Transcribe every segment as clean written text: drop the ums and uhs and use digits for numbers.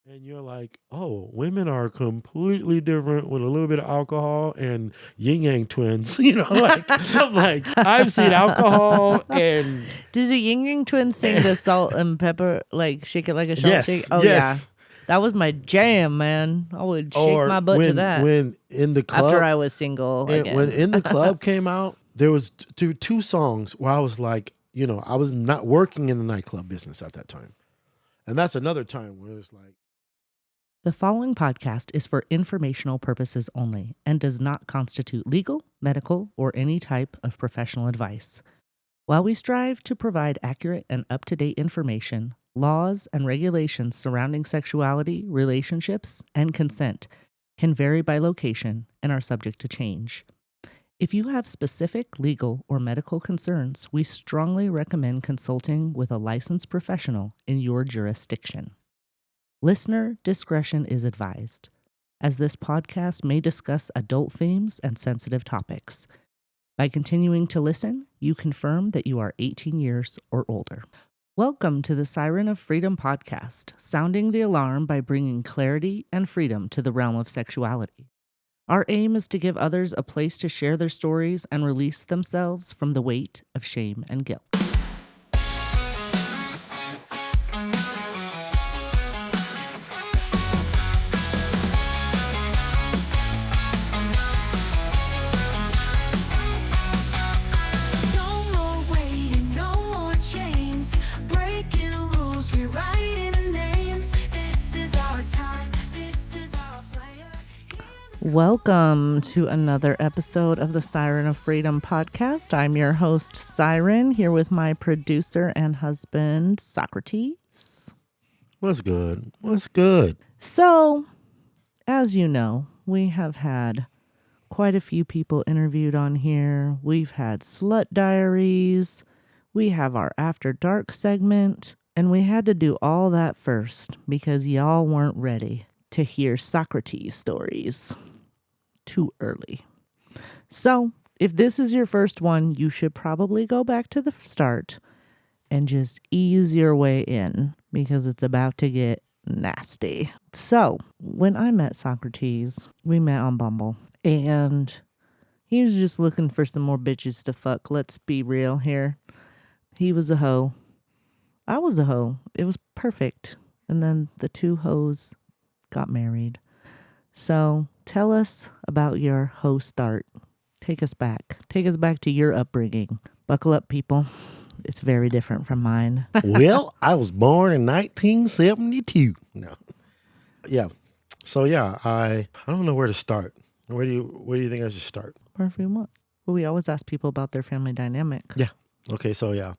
And you're like, oh, women are completely different with a little bit of alcohol and yin yang twins. Like I'm like, I've seen alcohol and Did the Ying Yang Twins sing the salt and pepper, like shake it like a salt shake? yes, Oh yeah, yes. that was my jam, man. I would shake Or my butt to that when in the after club, I was single when again. in the club came out, there was two songs where I was like, I was not working in the nightclub business at that time. And that's another time where it's like, The following podcast is for informational purposes only and does not constitute legal, medical, or any type of professional advice. While we strive to provide accurate and up-to-date information, laws and regulations surrounding sexuality, relationships, and consent can vary by location and are subject to change. If you have specific legal or medical concerns, we strongly recommend consulting with a licensed professional in your jurisdiction. Listener discretion is advised, as this podcast may discuss adult themes and sensitive topics. By continuing to listen, you confirm that you are 18 years or older. Welcome to the Siren of Freedom podcast, sounding the alarm by bringing clarity and freedom to the realm of sexuality. Our aim is to give others a place to share their stories and release themselves from the weight of shame and guilt. Welcome to another episode of the Siren of Freedom podcast. I'm your host, Siren, here with my producer and husband, Socrates. what's good? What's good? So, as you know, we have had quite a few people interviewed on here. We've had Slut Diaries. We have our After Dark segment. And we had to do all that first because y'all weren't ready to hear Socrates stories too early. So, if this is your first one, you should probably go back to the start and just ease your way in because it's about to get nasty. So, when I met Socrates, we met on Bumble, and he was just looking for some more bitches to fuck. Let's be real here. He was a hoe. I was a hoe. It was perfect. And then the two hoes got married. So tell us about your hoe start. Take us back. Take us back to your upbringing. Buckle up, people. It's very different from mine. Well, I was born in 1972. No. Yeah. So yeah, I don't know where to start. Where do you think I should start? Wherever you want. Well, we always ask people about their family dynamic. Yeah. Okay, so yeah.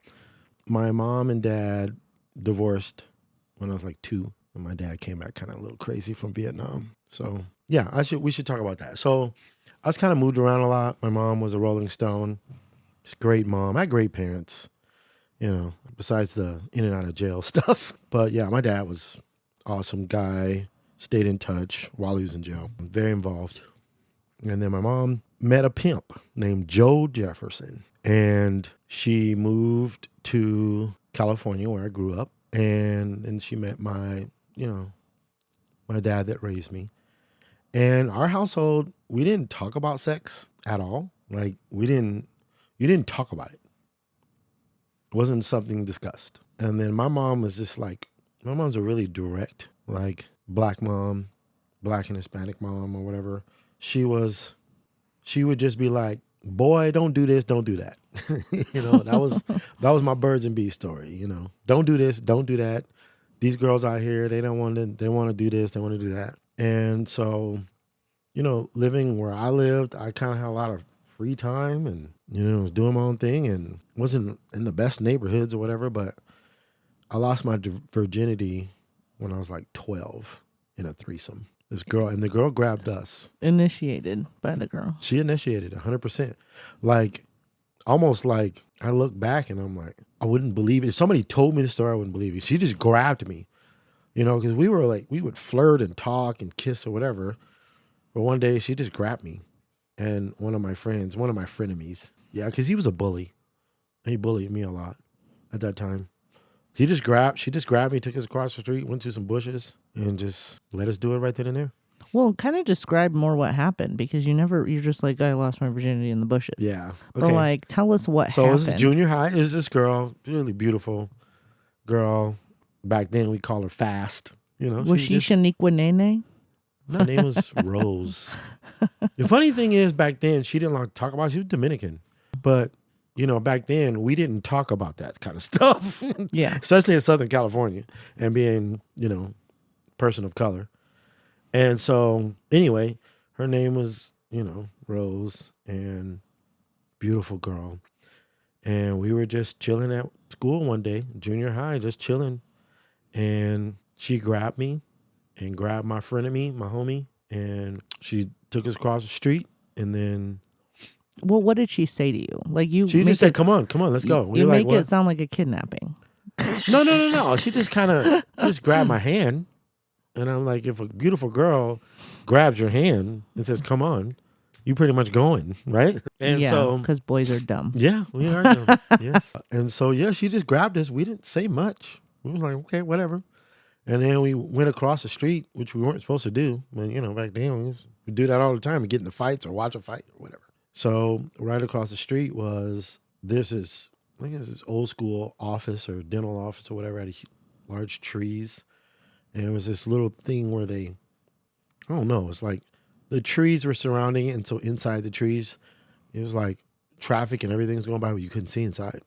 My mom and dad divorced when I was like 2, and my dad came back kind of a little crazy from Vietnam. So yeah, we should talk about that. So I was kind of moved around a lot. My mom was a Rolling Stone. She's a great mom. I had great parents, besides the in and out of jail stuff. But yeah, my dad was awesome guy. Stayed in touch while he was in jail. Very involved. And then my mom met a pimp named Joe Jefferson. And she moved to California where I grew up. And she met my dad that raised me. And our household, we didn't talk about sex at all. Like you didn't talk about it. It wasn't something discussed. And then my mom was just like, my mom's a really direct, like black mom, black and Hispanic mom or whatever. She would just be like, boy, don't do this, don't do that. That was my birds and bees story, Don't do this, don't do that. These girls out here, they want to do this, they want to do that. And so, living where I lived, I kind of had a lot of free time and, was doing my own thing and wasn't in the best neighborhoods or whatever, but I lost my virginity when I was like 12 in a threesome. The girl grabbed us. Initiated by the girl. She initiated 100%. Like, almost like I look back and I'm like, I wouldn't believe it. If somebody told me the story, I wouldn't believe it. She just grabbed me, because we would flirt and talk and kiss or whatever. But one day she just grabbed me and one of my frenemies. Yeah, because he was a bully. He bullied me a lot at that time. She just grabbed me, took us across the street, went to some bushes, and just let us do it right then and there. Well, kind of describe more what happened because you're just like, I lost my virginity in the bushes. Yeah. Okay. But like, tell us what So happened. this is junior high. Is this girl, really beautiful girl. Back then we call her Fast. You know, Was she Shaniqua Nene? her name was Rose. The funny thing is, back then she didn't like to talk about it. She was Dominican, but back then we didn't talk about that kind of stuff. Yeah, especially in Southern California and being person of color. And so anyway, her name was Rose, and beautiful girl. And we were just chilling at school one day, junior high, just chilling. And she grabbed me and grabbed my friend of me, my homie, and she took us across the street. And then, well, what did she say to you? Like she just said, "Come on, let's go." You make it sound like a kidnapping. No. She just kind of just grabbed my hand, and I'm like, if a beautiful girl grabs your hand and says, "Come on," you pretty much going, right? And so, because boys are dumb. Yeah, we are dumb. Yes. And so she just grabbed us. We didn't say much. We was like, okay, whatever. And then we went across the street, which we weren't supposed to do. But, back then, we do that all the time and get into fights or watch a fight or whatever. So right across the street was, I think it's this old school office or dental office or whatever, had large trees. And it was this little thing where I don't know, it's like the trees were surrounding it. And so inside the trees, it was like traffic and everything was going by, but you couldn't see inside.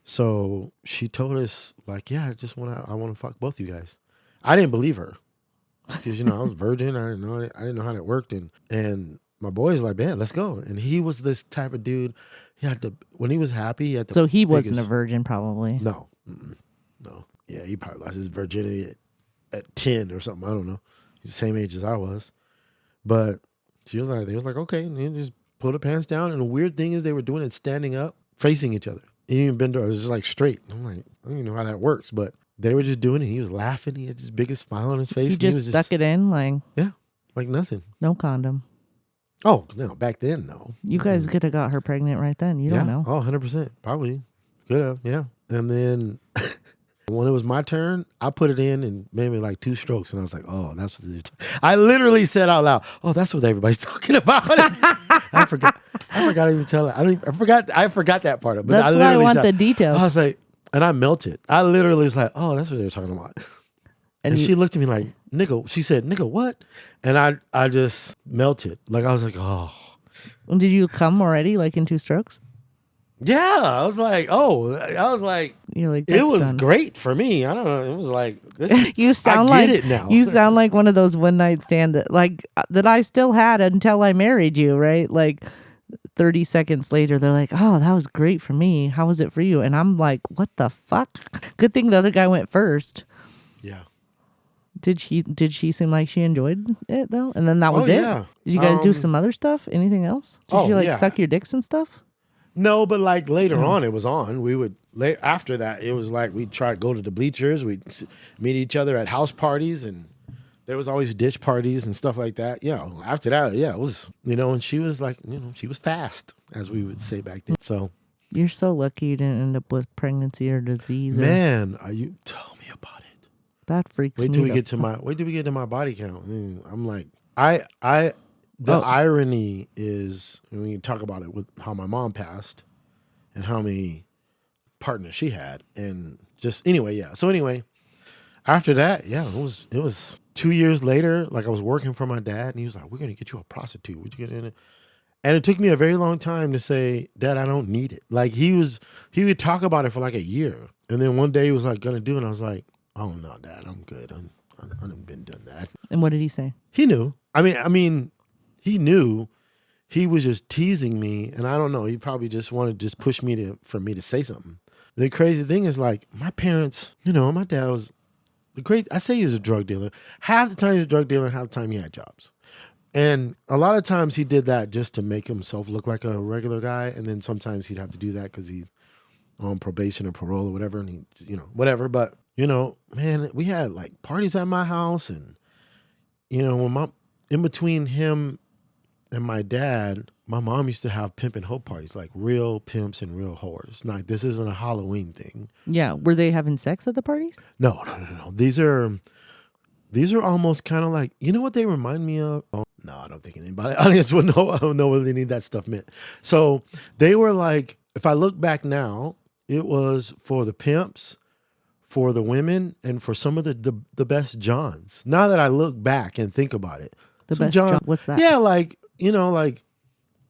So she told us, like, yeah, I want to fuck both you guys. I didn't believe her because, I was virgin. I didn't know how that worked. And my boy's like, man, let's go. And he was this type of dude. When he was happy, he had the So he wasn't a virgin, probably. No. No. Yeah, he probably lost his virginity at 10 or something. I don't know. He's the same age as I was. But they was like, okay. And he just pulled the pants down. And the weird thing is they were doing it standing up, facing each other. He didn't even bend over. It was just like straight. I'm like, I don't even know how that works. But they were just doing it. He was laughing. He had this biggest smile on his face. He just stuck it in like... Yeah, like nothing. No condom. Oh, no, back then, no. You guys could have got her pregnant right then. You don't know. Oh, 100%. Probably. Could have, yeah. And then when it was my turn, I put it in and maybe like 2 strokes. And I was like, oh, that's what they're I literally said out loud, oh, that's what everybody's talking about. I forgot to even tell it. I forgot that part of it. But that's why I want the details. I was like, and I melted. I literally was like, oh, that's what they're talking about. And she looked at me like, nigga, she said, nigga, what? And I just melted. Like, I was like, oh. Did you come already, like in 2 strokes? Yeah. I was like, you're like, it was done. Great for me. I don't know. It was like, you sound I like get it now. You sound like one of those one night stand that I still had until I married you, right? Like 30 seconds later, they're like, oh, that was great for me. How was it for you? And I'm like, what the fuck? Good thing the other guy went first. Yeah. Did she seem like she enjoyed it though? And then that was it? Yeah. Did you guys do some other stuff? Anything else? Did she suck your dicks and stuff? No, but like later on, it was on. We would after that, it was like we'd try to go to the bleachers. We'd meet each other at house parties, and there was always ditch parties and stuff like that. After that, it was and she was like, she was fast, as we would say back then. So you're so lucky you didn't end up with pregnancy or disease. Man, you tell me about it. That freaks me. Wait till we get to my body count. I'm like, the irony is when you talk about it with how my mom passed and how many partners she had, and just anyway, yeah. So anyway, after that, yeah, it was 2 years later. Like I was working for my dad, and he was like, "We're gonna get you a prostitute. Would you get in it?" And it took me a very long time to say, "Dad, I don't need it." Like he would talk about it for like a year, and then one day he was like, "Gonna do it." And I was like, "Oh no, Dad, I'm good. I've been doing that." And what did he say? He knew. I mean, he knew. He was just teasing me, and I don't know. He probably just wanted to just push me for me to say something. The crazy thing is, like, my parents, my dad was I say he was a drug dealer. Half the time he was a drug dealer, half the time he had jobs. And a lot of times he did that just to make himself look like a regular guy, and then sometimes he'd have to do that because he's on probation or parole or whatever, and he, whatever. But, man, we had, like, parties at my house, and, when in between him and my dad, my mom used to have pimp and hoe parties, like real pimps and real whores. Like, this isn't a Halloween thing. Yeah. Were they having sex at the parties? No. These are These are almost kind of like, you know what they remind me of? Oh, no, I don't think anybody audience would know. I don't know what any of that stuff meant. So they were like, if I look back now, it was for the pimps, for the women, and for some of the best Johns. Now that I look back and think about it, The some best John. What's that? yeah, like, you know, like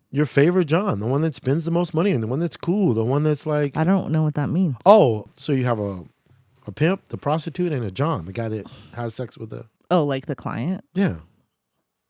your favorite John, the one that spends the most money, and the one that's cool, the one that's like, I don't know what that means. oh, so you have a pimp, the prostitute, and a John, the guy that has sex with the Oh, like the client? yeah.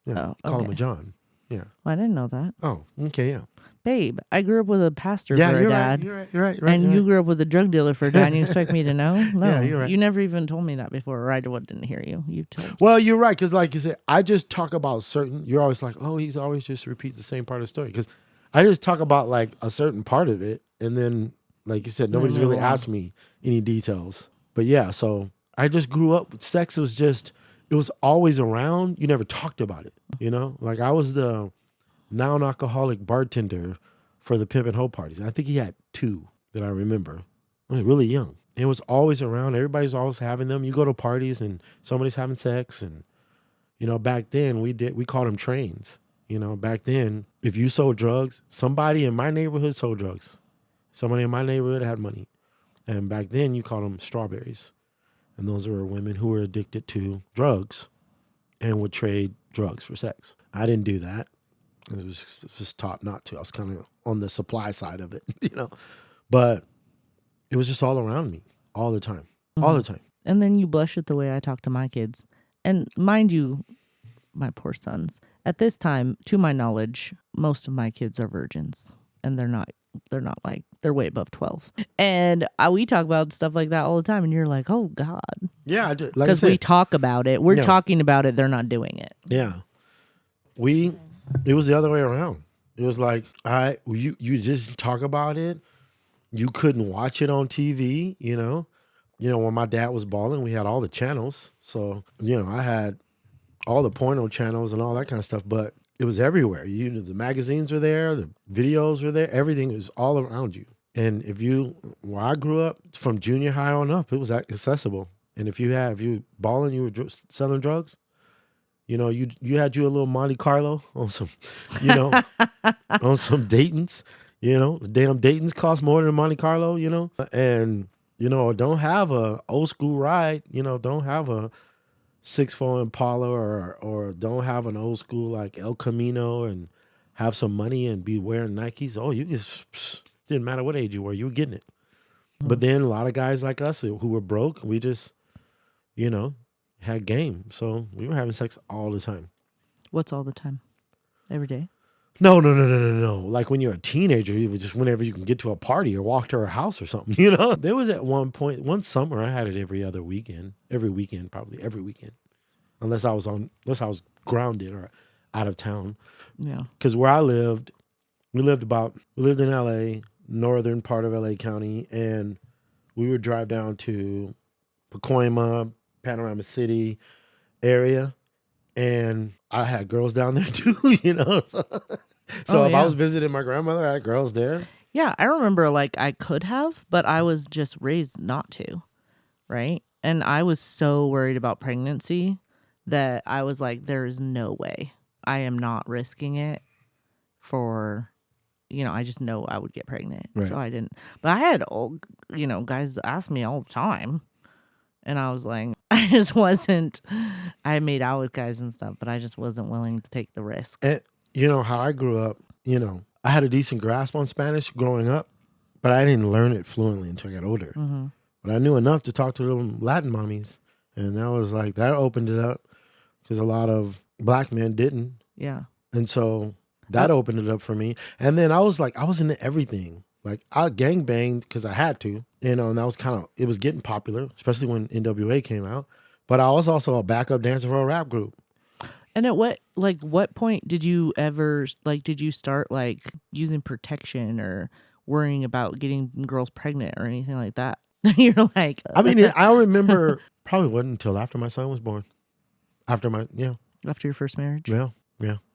Oh, Call him okay. a John. Yeah. Well, I didn't know that. Oh, okay, yeah. Babe, I grew up with a pastor Yeah, for a you're dad. right. You're right. You're right. And you're you right. grew up with a drug dealer for a dad, and you expect me to know? No, Yeah, you're right. You never even told me that before, or I didn't hear you. You told me. Well, you're right, because like you said, I just talk about certain. You're always like, oh, he's always just repeats the same part of the story. Because I just talk about like a certain part of it, and then, like you said, nobody's really asked me any details. But yeah, so I just grew up. Sex was just, it was always around. You never talked about it. You know, like I was the non-alcoholic bartender for the pimp and hoe parties. I think he had 2 that I remember. I was really young. It was always around. Everybody's always having them. You go to parties and somebody's having sex. And, you know, back then we called them trains. You know, back then, if you sold drugs, somebody in my neighborhood sold drugs. Somebody in my neighborhood had money. And back then you called them strawberries. And those were women who were addicted to drugs and would trade drugs for sex. I didn't do that. It was just taught not to. I was kind of on the supply side of it, you know. But it was just all around me all the time. All the time. And then you blush at the way I talk to my kids. And mind you, my poor sons, at this time, to my knowledge, most of my kids are virgins. And they're not like, they're way above 12. And we talk about stuff like that all the time. And you're like, oh, God. Yeah, I did. Because we talk about it. We're talking about it. They're not doing it. Yeah. It was the other way around. It was like, you just talk about it. You couldn't watch it on TV, you know. You know, when my dad was balling, we had all the channels. So, you know, I had all the porno channels and all that kind of stuff, but it was everywhere. You know, the magazines were there, the videos were there, everything was all around you. And where I grew up, from junior high on up, it was accessible. And if you balling, you were selling drugs, you know, you had a little Monte Carlo on some, you know, on some Dayton's, you know, the damn Dayton's cost more than Monte Carlo, you know, and, you know, don't have a old school ride, you know, don't have a 6'4" Impala or don't have an old school like El Camino and have some money and be wearing Nikes. Oh, you just, didn't matter what age you were getting it. But then a lot of guys like us who were broke, we just, you know, had game. So we were having sex all the time. What's all the time? Every day? No. Like when you're a teenager, it was just whenever you can get to a party or walk to her house or something, you know? There was at one point, one summer, I had it every weekend, probably every weekend. Unless I was grounded or out of town. Yeah. Because where I lived, we lived in LA, northern part of LA County, and we would drive down to Pacoima, Panorama City area, and I had girls down there too, you know. So if I was visiting my grandmother, I had girls there. Yeah, I remember like I could have, but I was just raised not to, right? And I was so worried about pregnancy that I was like, there is no way. I am not risking it for, you know, I just know I would get pregnant. Right. So I didn't. But I had, you know, guys ask me all the time. And I was like, I just wasn't. I made out with guys and stuff, but I just wasn't willing to take the risk. And you know how I grew up, you know, I had a decent grasp on Spanish growing up, but I didn't learn it fluently until I got older. Mm-hmm. But I knew enough to talk to them Latin mommies. And that was like, that opened it up because a lot of black men didn't. Yeah. And so that opened it up for me. And then I was into everything. Like I gangbanged because I had to, you know, and that was it was getting popular, especially when NWA came out. But I was also a backup dancer for a rap group. And at what point did you ever, did you start using protection or worrying about getting girls pregnant or anything like that? You're like, I mean, I remember probably wasn't until after my son was born. After your first marriage? Yeah.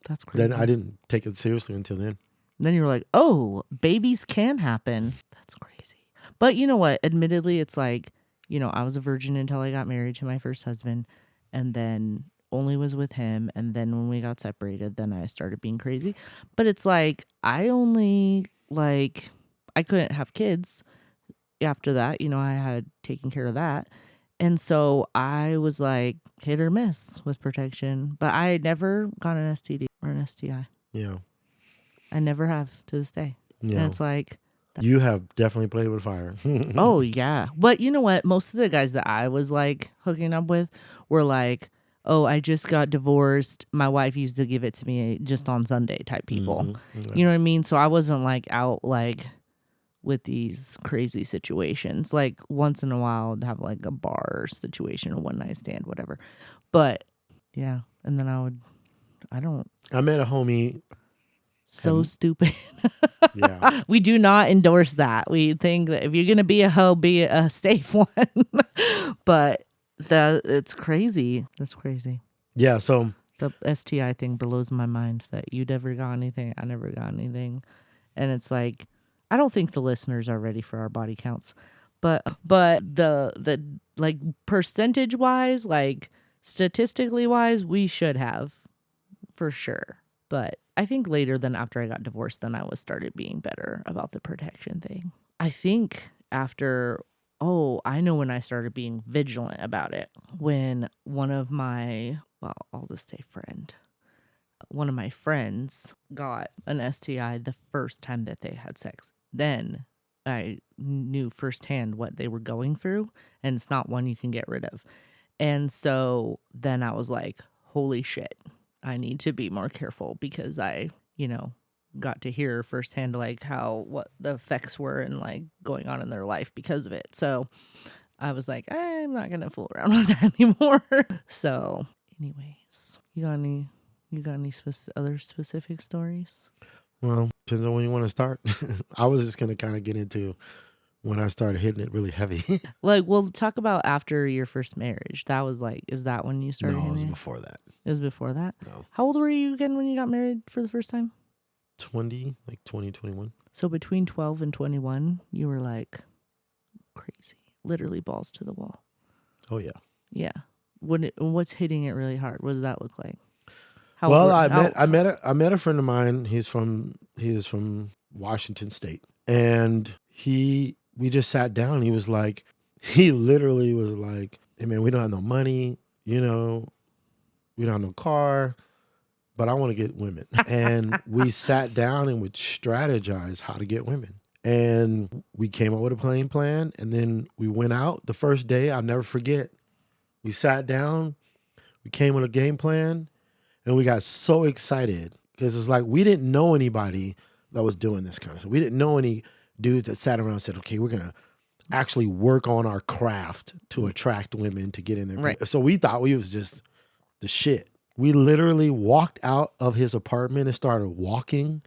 That's crazy. Then I didn't take it seriously until then. Then you were like, oh, babies can happen. That's crazy. But you know what? Admittedly, it's like, you know, I was a virgin until I got married to my first husband. and then only was with him. And then when we got separated, then I started being crazy. But it's like, I only, like, I couldn't have kids after that. You know, I had taken care of that. And so I was like hit or miss with protection. But I never got an STD or an STI. Yeah. I never have to this day. Yeah. And it's like, You have definitely played with fire. oh, yeah. But you know what? Most of the guys that I was like hooking up with were like, oh, I just got divorced. My wife used to give it to me just on Sunday type people. Yeah. You know what I mean? So I wasn't like out like with these crazy situations. Like once in a while I'd have like a bar situation, a one night stand, whatever. But yeah. And then I met a homie. so stupid. Yeah. We do not endorse that. We think that if you're gonna be a hoe, be a safe one. But it's crazy. That's crazy. Yeah. So The STI thing blows my mind that you never got anything. I never got anything. And it's like, I don't think the listeners are ready for our body counts. But the like percentage wise, like statistically wise, we should have for sure. But I think later than after I got divorced, then I started being better about the protection thing. I think after, I know when I started being vigilant about it. When one of my, well, I'll just say one of my friends got an STI the first time that they had sex. Then I knew firsthand what they were going through, and it's not one you can get rid of. And so then I was like, holy shit, I need to be more careful because I, got to hear firsthand like what the effects were and like going on in their life because of it. So I was like, I'm not gonna fool around with that anymore. So, anyways, you got any other specific stories? Well, depends on when you want to start. I was just gonna kind of get into when I started hitting it really heavy. Like, we'll talk about after your first marriage. That was like, is that when you started? No, it was hitting before that. It was before that? No. How old were you again when you got married for the first time? 20, 21. So between 12 and 21, you were like crazy. Literally balls to the wall. Oh, yeah. Yeah. What's hitting it really hard? What does that look like? I met a friend of mine. He is from Washington State. And we just sat down. He literally was like, hey man, we don't have no money, we don't have no car, but I want to get women. And we sat down and would strategize how to get women. And we came up with a playing plan. And then we went out the first day. I'll never forget. We sat down, we came with a game plan, and we got so excited because it's like we didn't know anybody that was doing this kind of stuff. We didn't know any dudes that sat around and said, okay, we're going to actually work on our craft to attract women to get in there. Right. So we thought we was just the shit. We literally walked out of his apartment and started walking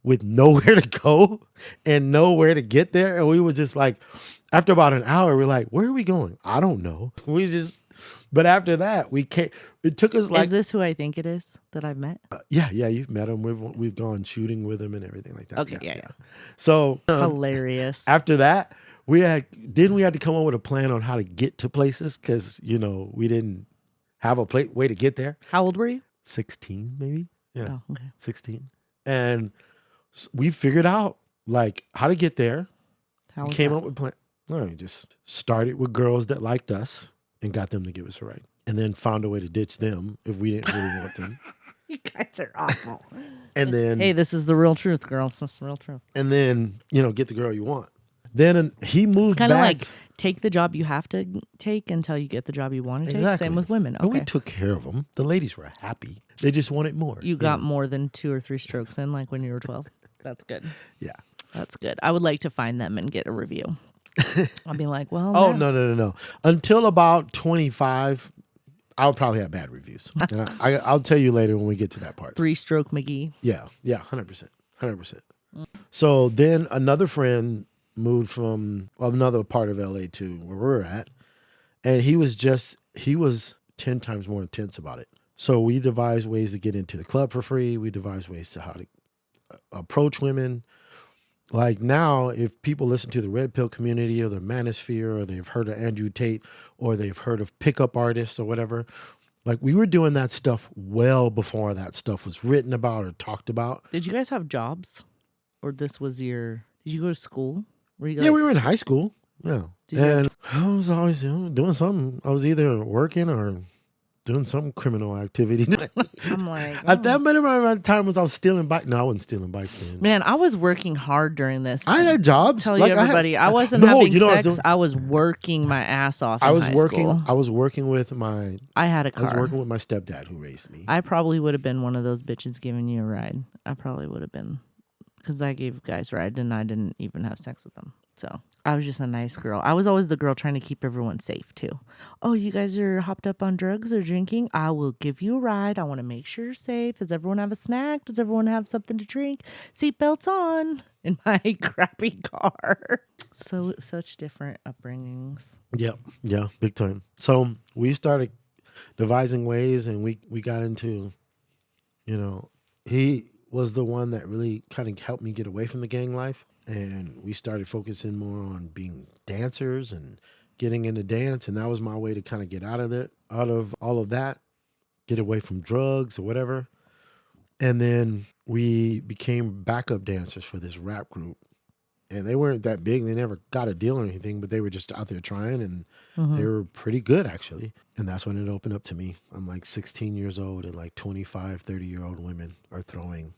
with nowhere to go and nowhere to get there. And we were just like, after about an hour, we're like, where are we going? I don't know. But after that, it took us like. Is this who I think it is that I've met? Yeah, you've met him. We've gone shooting with him and everything like that. Okay, yeah. So Hilarious. After that, we had to come up with a plan on how to get to places because we didn't have a way to get there. How old were you? 16, maybe. Yeah, Oh, okay. 16, and we figured out like how to get there. How We was came that? up with a plan. No, we just started with girls that liked us and got them to give us a ride, and then found a way to ditch them if we didn't really want them. You guys are awful. And then, hey, this is the real truth, girls. This is the real truth. And then get the girl you want. Then he moved It's kind of back. like take the job you have to take until you get the job you want to take. Exactly. Same with women. And we Okay. took care of them. The ladies were happy. They just wanted more. You got more than 2 or 3 strokes in, like when you were 12. That's good. Yeah. That's good. I would like to find them and get a review. I'll be like, well, Oh, no. Until about 25, I'll probably have bad reviews. And I'll tell you later when we get to that part. 3-stroke McGee. Yeah, 100%. So then another friend moved from another part of LA to where we're at. And he was 10 times more intense about it. So we devised ways to get into the club for free. We devised ways to how to approach women. Like now, if people listen to the Red Pill community or the Manosphere, or they've heard of Andrew Tate, or they've heard of pickup artists or whatever, Like we were doing that stuff well before that stuff was written about or talked about. Did you guys have jobs? Or this was your... Did you go to school? Were you Yeah, we were in high school. Yeah. Did you And I was always doing something. I was either working or doing some criminal activity. I'm like, At that minimum time was I was stealing bikes. No, I wasn't stealing bikes then. man, I was working hard during this. I had jobs. Tell Like, you everybody, I wasn't No, having you know what I was sex. doing? I was working my ass off. I in was high working. school. I was working with my. I had a I was car. working with my stepdad who raised me. I probably would have been one of those bitches giving you a ride. I probably would have been, because I gave guys rides and I didn't even have sex with them. So I was just a nice girl. I was always the girl trying to keep everyone safe too. Oh, you guys are hopped up on drugs or drinking? I will give you a ride. I want to make sure you're safe. Does everyone have a snack? Does everyone have something to drink? Seatbelts on in my crappy car. So such different upbringings. Yeah, big time. So we started devising ways, and we got into, he was the one that really kind of helped me get away from the gang life. And we started focusing more on being dancers and getting into dance. And that was my way to kind of get out of all of that, get away from drugs or whatever. And then we became backup dancers for this rap group. And they weren't that big. They never got a deal or anything, but they were just out there trying, and they were pretty good, actually. And that's when it opened up to me. I'm like 16 years old, and like 25, 30-year-old women are throwing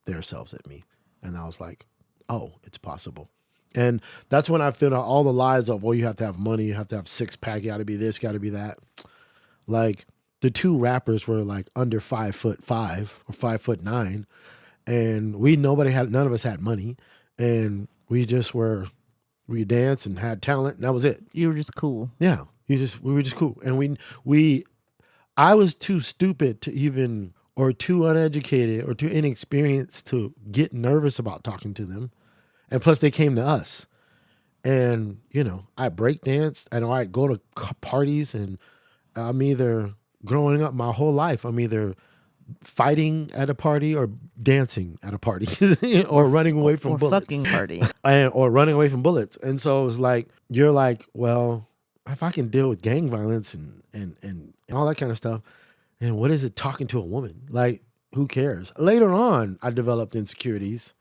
themselves at me. And I was like, oh, it's possible. And that's when I feel all the lies of, oh, you have to have money, you have to have six-pack, you got to be this, got to be that. Like, the two rappers were like under 5'5" or 5'9", and none of us had money, and we danced and had talent, and that was it. You were just cool. Yeah, we were just cool, and I was too stupid to even, or too uneducated, or too inexperienced to get nervous about talking to them, and plus they came to us, and I break danced, and I go to parties, and I'm either growing up my whole life, I'm either fighting at a party or dancing at a party or running away from bullets. Fucking party. Or running away from bullets. And so it was like, you're like, well, if I can deal with gang violence and all that kind of stuff, and what is it talking to a woman? Like, who cares? Later on, I developed insecurities,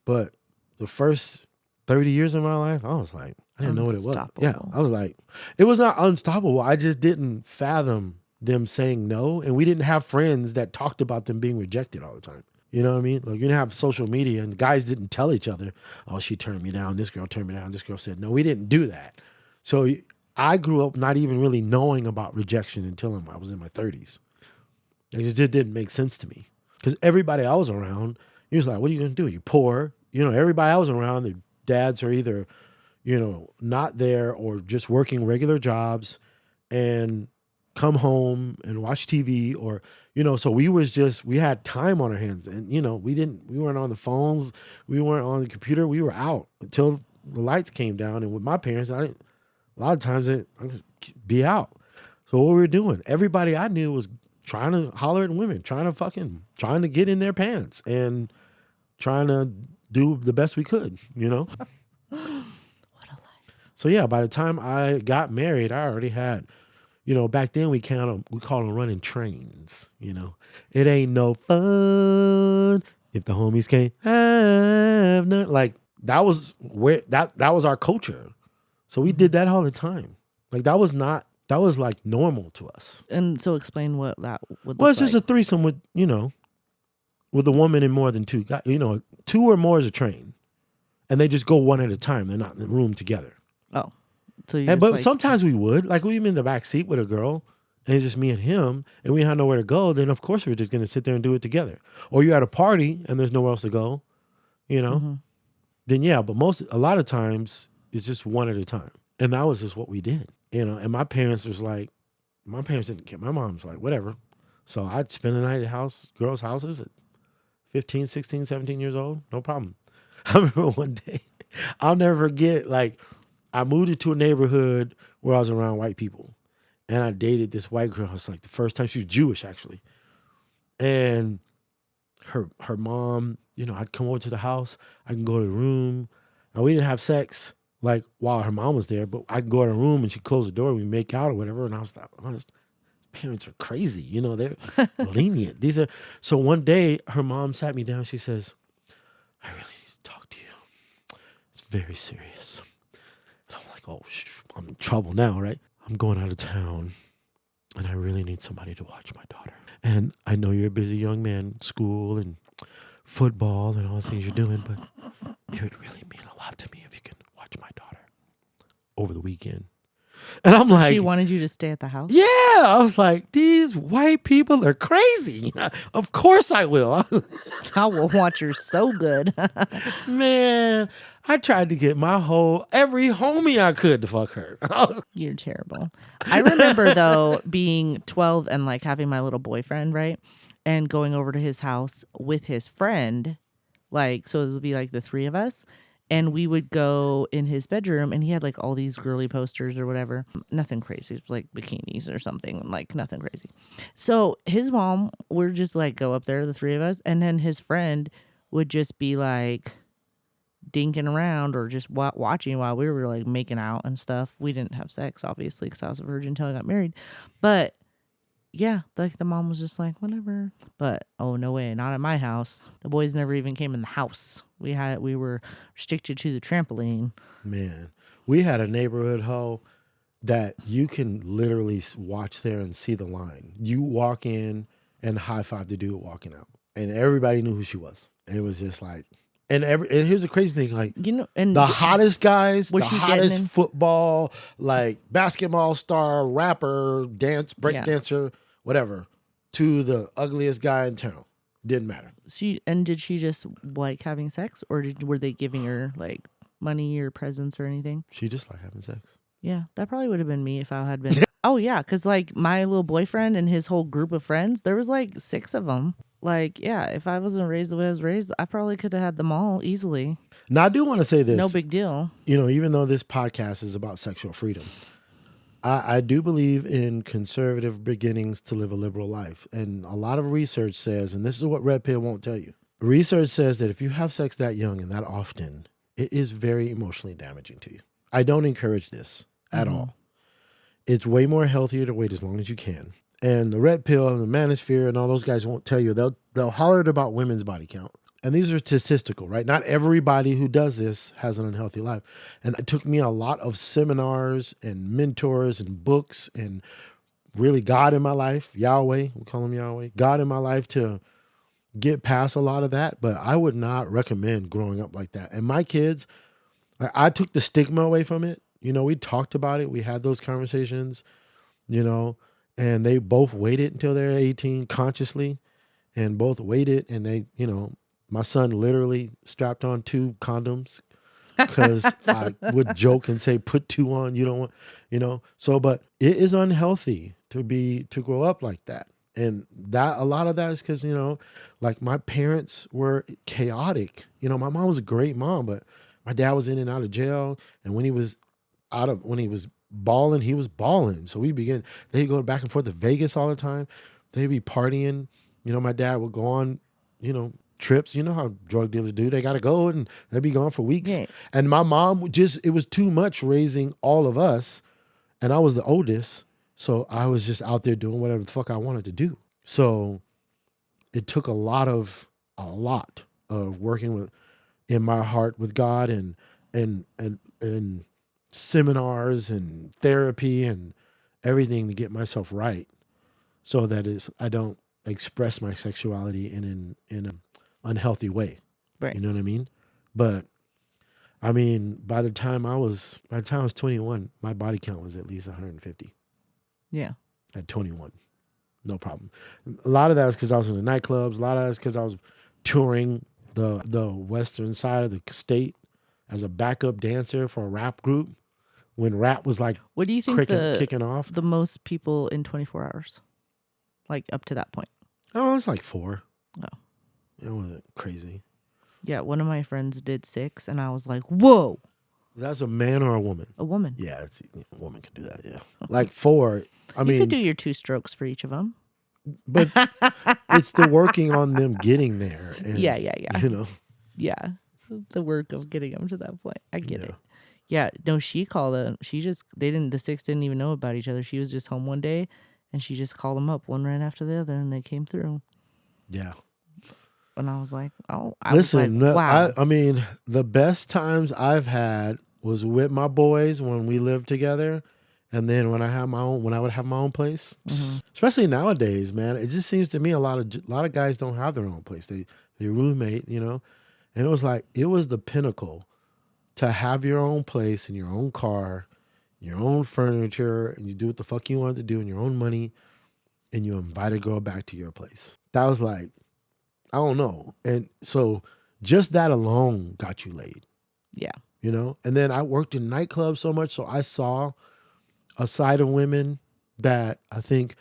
but the first 30 years of my life, I was like, I didn't know what it was. Yeah, I was like, it was not unstoppable. I just didn't fathom them saying no, and we didn't have friends that talked about them being rejected all the time. You know what I mean? Like, you didn't have social media, and guys didn't tell each other, oh, she turned me down, this girl turned me down, this girl said no. We didn't do that. So I grew up not even really knowing about rejection until I was in my 30s. It just didn't make sense to me, because everybody I was around, he was like, what are you going to do? You're poor. Everybody I was around, their dads are either, not there or just working regular jobs and come home and watch TV, or, so we had time on our hands, and, we weren't on the phones. We weren't on the computer. We were out until the lights came down. And with my parents, a lot of times I could be out. So what we were doing, everybody I knew was trying to holler at women, trying to get in their pants and trying to do the best we could, What a life. So yeah, by the time I got married, I already had, back then we call them running trains, It ain't no fun if the homies can't have none. Like, that was where that was our culture. So we did that all the time. Like, that was like normal to us. And so explain what that would Well, look it's just a threesome with, with a woman and more than two guys. Two or more is a train. And they just go one at a time. They're not in the room together. Oh. So but sometimes we would. Like, we were in the back seat with a girl, and it's just me and him, and we had nowhere to go, then of course we're just going to sit there and do it together. Or you're at a party, and there's nowhere else to go, Then yeah, but a lot of times, it's just one at a time. And that was just what we did, And my parents didn't care. My mom's like, whatever. So I'd spend the night at girls' houses at 15, 16, 17 years old. No problem. I remember one day, I'll never forget, like, I moved into a neighborhood where I was around white people. And I dated this white girl. It was like the first time. She was Jewish, actually. And her mom, I'd come over to the house. I can go to the room. Now, we didn't have sex, like, while her mom was there, but I could go to the room and she'd close the door and we'd make out or whatever. And I was like, oh, this parents are crazy. You know, they're lenient. So one day her mom sat me down. She says, I really need to talk to you. It's very serious. And I'm like, oh, I'm in trouble now, right? I'm going out of town and I really need somebody to watch my daughter. And I know you're a busy young man, school and football and all the things you're doing, but it would really mean a lot to me if you can watch my daughter over the weekend. And I'm like, she wanted you to stay at the house? yeah. I was like, these white people are crazy. Of course I will. I will watch her so good. Man, I tried to get every homie I could to fuck her. You're terrible. I remember, though, being 12 and like having my little boyfriend, right? And going over to his house with his friend. Like, so it would be like the three of us. And we would go in his bedroom and he had like all these girly posters or whatever. Nothing crazy. It was like bikinis or something. Like nothing crazy. So his mom would just like go up there, the three of us. And then his friend would just be like dinking around or just watching while we were like making out and stuff. We didn't have sex, obviously, because I was a virgin until I got married. But yeah, like the mom was just like, whatever. But oh, no way, not at my house. The boys never even came in the house. We were restricted to the trampoline. Man, we had a neighborhood hoe that you can literally watch there and see the line. You walk in and high five the dude walking out, and everybody knew who she was. It was just like, and here's the crazy thing, like, you know, and the hottest guys, the hottest in football, like basketball star, rapper, break dancer, whatever, to the ugliest guy in town. Didn't matter. Did she just like having sex, or were they giving her like money or presents or anything? She just like having sex. Yeah, that probably would have been me if I had been. Oh yeah, because like my little boyfriend and his whole group of friends, there was like 6 of them. Like, yeah, if I wasn't raised the way I was raised, I probably could have had them all easily. Now, I do want to say this. No big deal. You know, even though this podcast is about sexual freedom, I do believe in conservative beginnings to live a liberal life. And a lot of research says, and this is what Red Pill won't tell you, research says that if you have sex that young and that often, it is very emotionally damaging to you. I don't encourage this at all. It's way more healthier to wait as long as you can. And the Red Pill and the Manosphere and all those guys won't tell you. They'll holler about women's body count. And these are statistical, right? Not everybody who does this has an unhealthy life. And it took me a lot of seminars and mentors and books and really God in my life, Yahweh, we call him Yahweh, God in my life to get past a lot of that. But I would not recommend growing up like that. And my kids, I took the stigma away from it. You know, we talked about it. We had those conversations, you know, and they both waited until they're 18 consciously and both waited. And they, you know, my son literally strapped on 2 condoms because I would joke and say, put 2 on, you don't want, you know. So, but it is unhealthy to grow up like that. And that, a lot of that is because, you know, like my parents were chaotic. You know, my mom was a great mom, but my dad was in and out of jail. And when he was balling, he was balling. So they'd go back and forth to Vegas all the time. They'd be partying. You know, my dad would go on, you know, trips. You know how drug dealers do. They got to go and they'd be gone for weeks. Yeah. And my mom it was too much raising all of us. And I was the oldest. So I was just out there doing whatever the fuck I wanted to do. So it took a lot of working in my heart with God and seminars and therapy and everything to get myself right. So that I don't express my sexuality in an unhealthy way. Right. You know what I mean? But I mean, by the time I was 21, my body count was at least 150. Yeah. At 21. No problem. A lot of that was because I was in the nightclubs. A lot of that was because I was touring the western side of the state as a backup dancer for a rap group when rap was like, what do you think kicking off? The most people in 24 hours? Like up to that point? Oh, it's like 4. Oh. It wasn't crazy. Yeah, one of my friends did 6, and I was like, whoa. That's a man or a woman? A woman. Yeah, a woman can do that, yeah. Like 4, you could do your 2 strokes for each of them. But it's the working on them getting there. And, yeah. You know? Yeah, the work of getting them to that point. I get it. Yeah, no, she called them. The 6 didn't even know about each other. She was just home one day, And she just called them up one right after the other, and they came through. Yeah. And I was like, oh, Listen, wow. I mean, the best times I've had was with my boys when we lived together. And then when I would have my own place, especially nowadays, man, it just seems to me a lot of guys don't have their own place. They roommate, you know, and it was the pinnacle to have your own place and your own car, your own furniture, and you do what the fuck you wanted to do in your own money, and you invite a girl back to your place. That was like, I don't know. And so just that alone got you laid. Yeah. You know? And then I worked in nightclubs so much, so I saw a side of women that I think,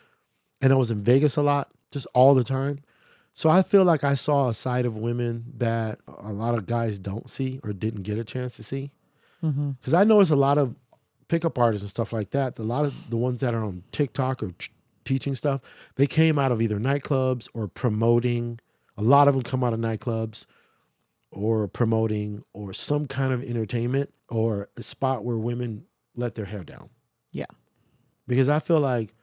and I was in Vegas a lot, just all the time. So I feel like I saw a side of women that a lot of guys don't see or didn't get a chance to see. Because I noticed a lot of pickup artists and stuff like that, a lot of the ones that are on TikTok or teaching stuff, they came out of either nightclubs or promoting. A lot of them come out of nightclubs or promoting or some kind of entertainment or a spot where women let their hair down. Yeah. Because I feel like,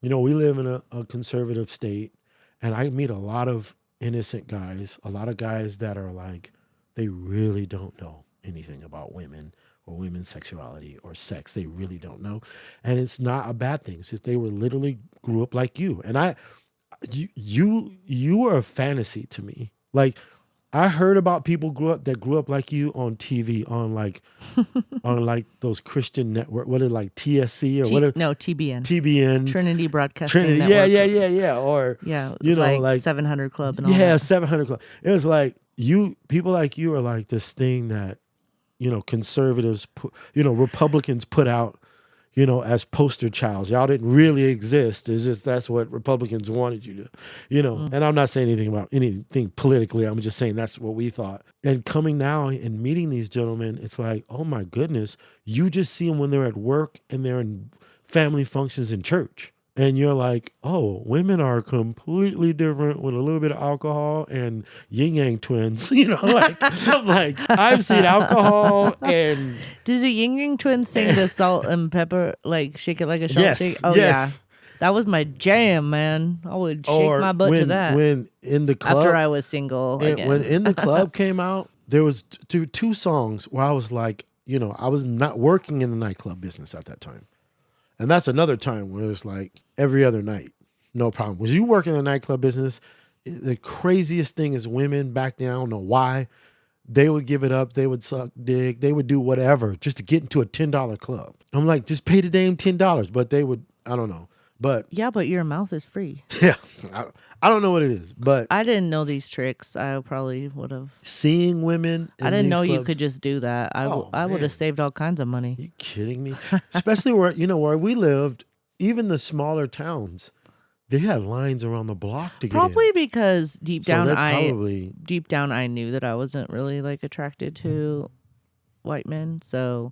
you know, we live in a conservative state, and I meet a lot of innocent guys, a lot of guys that are like, they really don't know anything about women or women's sexuality or sex. They really don't know. And it's not a bad thing. It's just they were literally grew up like you. And you were a fantasy to me. Like, I heard about people grew up like you on TV, on like those Christian network. What is it, like TSC or whatever? No, TBN. TBN. Trinity Broadcasting Network. Yeah. Or you know, like 700 Club and all that. Yeah, 700 Club. It was like people like you are like this thing that, you know, conservatives put, you know, Republicans put out, you know, as poster childs. Y'all didn't really exist. It's just that's what Republicans wanted you to, you know. And I'm not saying anything about anything politically. I'm just saying that's what we thought. And coming now and meeting these gentlemen, it's like, oh my goodness, you just see them when they're at work and they're in family functions in church. And you're like, oh, women are completely different with a little bit of alcohol and yin yang twins. You know, like I'm like, I've seen alcohol and. Does the Yin Yang Twins sing the salt and pepper, like shake it like a salt shake? Oh yes. Yeah, that was my jam, man. I would shake my butt to that. When in the club, after I was single, again. When In the Club came out, there was two songs where I was like, you know, I was not working in the nightclub business at that time. And that's another time where it's like every other night, no problem. When you work in the nightclub business, the craziest thing is women back then, I don't know why, they would give it up. They would suck dick. They would do whatever just to get into a $10 club. I'm like, just pay the damn $10. But they would, I don't know. But yeah, but your mouth is free. Yeah. I don't know what it is, but I didn't know these tricks. I probably would have. Seeing women in I didn't these know clubs, you could just do that. I would have saved all kinds of money. You kidding me? Especially where, you know, where we lived, even the smaller towns, they had lines around the block to get probably in. Because deep down I knew that I wasn't really like attracted to white men. So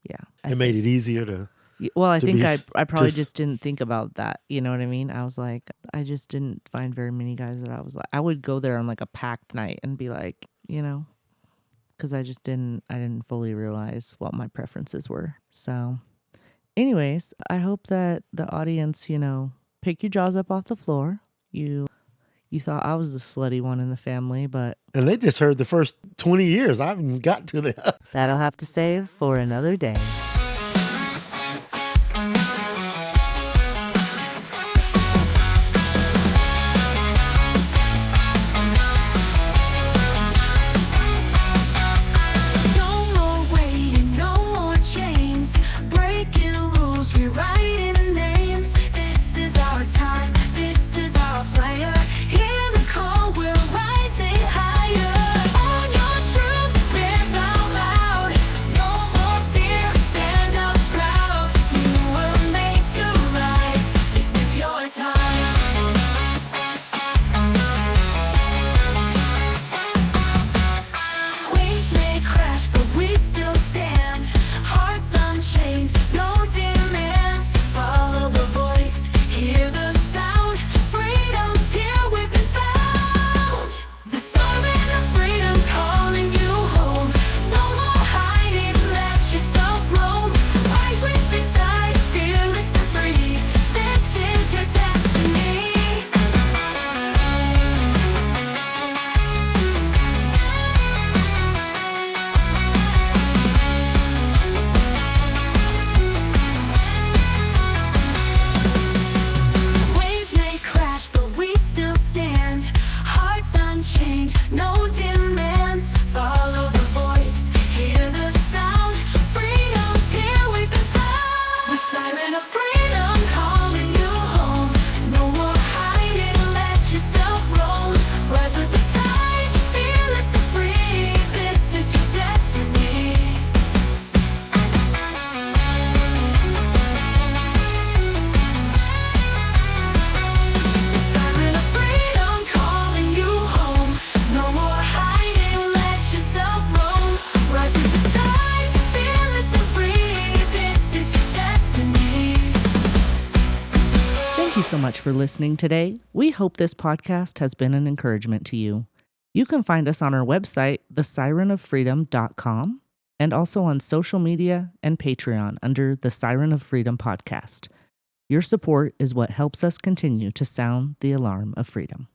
yeah. It made it easier to. Well, I think I probably just didn't think about that. You know what I mean? I was like, I just didn't find very many guys that I was like, I would go there on like a packed night and be like, you know, because I didn't fully realize what my preferences were. So anyways, I hope that the audience, you know, pick your jaws up off the floor. You thought I was the slutty one in the family, but. And they just heard the first 20 years. I haven't got to that. That'll have to save for another day. much for listening today. We hope this podcast has been an encouragement to you. You can find us on our website, thesirenoffreedom.com, and also on social media and Patreon under the Siren of Freedom podcast. Your support is what helps us continue to sound the alarm of freedom.